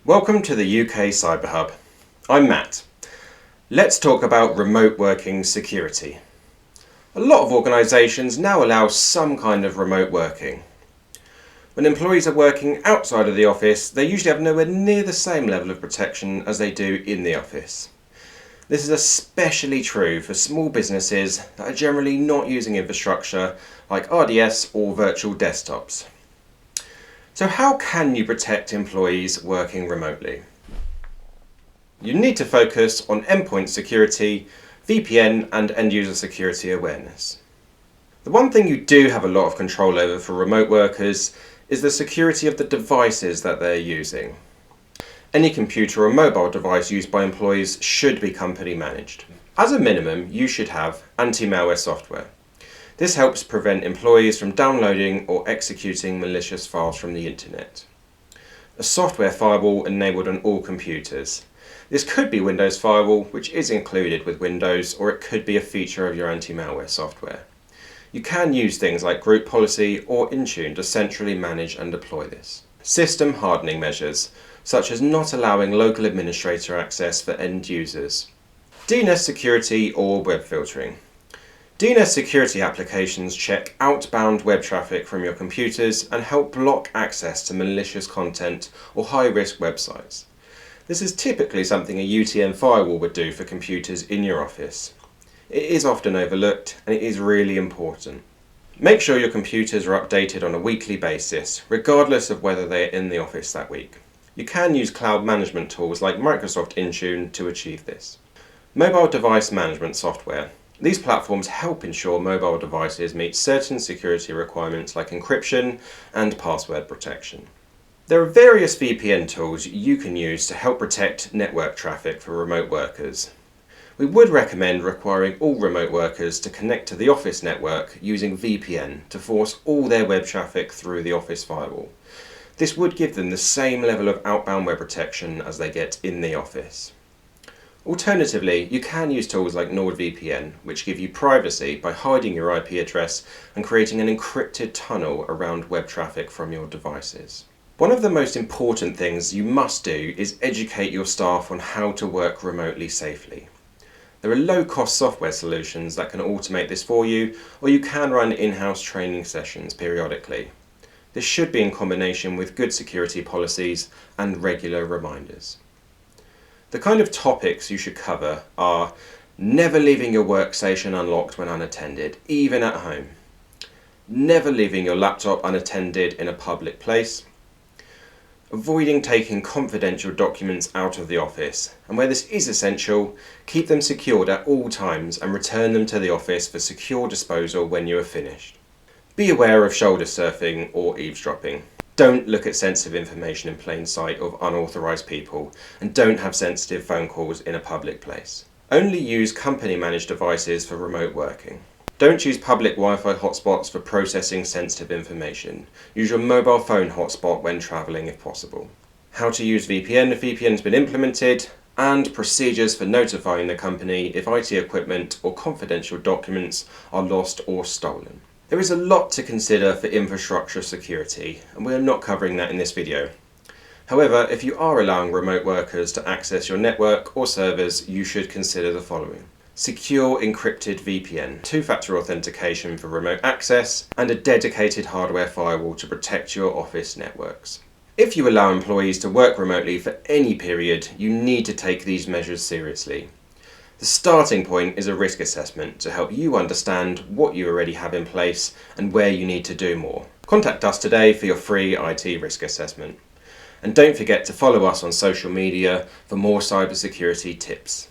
Welcome to the UK Cyber Hub. I'm Matt. Let's talk about remote working security. A lot of organisations now allow some kind of remote working. When employees are working outside of the office, they usually have nowhere near the same level of protection as they do in the office. This is especially true for small businesses that are generally not using infrastructure like RDS or virtual desktops. So how can you protect employees working remotely? You need to focus on endpoint security, VPN and end-user security awareness. The one thing you do have a lot of control over for remote workers is the security of the devices that they're using. Any computer or mobile device used by employees should be company managed. As a minimum, you should have anti-malware software. This helps prevent employees from downloading or executing malicious files from the internet. A software firewall enabled on all computers. This could be Windows Firewall, which is included with Windows, or it could be a feature of your anti-malware software. You can use things like Group Policy or Intune to centrally manage and deploy this. System hardening measures, such as not allowing local administrator access for end users. DNS security or web filtering. DNS security applications check outbound web traffic from your computers and help block access to malicious content or high-risk websites. This is typically something a UTM firewall would do for computers in your office. It is often overlooked and it is really important. Make sure your computers are updated on a weekly basis, regardless of whether they are in the office that week. You can use cloud management tools like Microsoft Intune to achieve this. Mobile device management software. These platforms help ensure mobile devices meet certain security requirements like encryption and password protection. There are various VPN tools you can use to help protect network traffic for remote workers. We would recommend requiring all remote workers to connect to the office network using VPN to force all their web traffic through the office firewall. This would give them the same level of outbound web protection as they get in the office. Alternatively, you can use tools like NordVPN, which give you privacy by hiding your IP address and creating an encrypted tunnel around web traffic from your devices. One of the most important things you must do is educate your staff on how to work remotely safely. There are low-cost software solutions that can automate this for you, or you can run in-house training sessions periodically. This should be in combination with good security policies and regular reminders. The kind of topics you should cover are never leaving your workstation unlocked when unattended, even at home. Never leaving your laptop unattended in a public place. Avoiding taking confidential documents out of the office, and where this is essential, keep them secured at all times and return them to the office for secure disposal when you are finished. Be aware of shoulder surfing or eavesdropping. Don't look at sensitive information in plain sight of unauthorised people, and don't have sensitive phone calls in a public place. Only use company-managed devices for remote working. Don't use public Wi-Fi hotspots for processing sensitive information. Use your mobile phone hotspot when travelling if possible. How to use VPN if VPN has been implemented, and procedures for notifying the company if IT equipment or confidential documents are lost or stolen. There is a lot to consider for infrastructure security, and we are not covering that in this video. However, if you are allowing remote workers to access your network or servers, you should consider the following. Secure encrypted VPN, two-factor authentication for remote access, and a dedicated hardware firewall to protect your office networks. If you allow employees to work remotely for any period, you need to take these measures seriously. The starting point is a risk assessment to help you understand what you already have in place and where you need to do more. Contact us today for your free IT risk assessment. And don't forget to follow us on social media for more cybersecurity tips.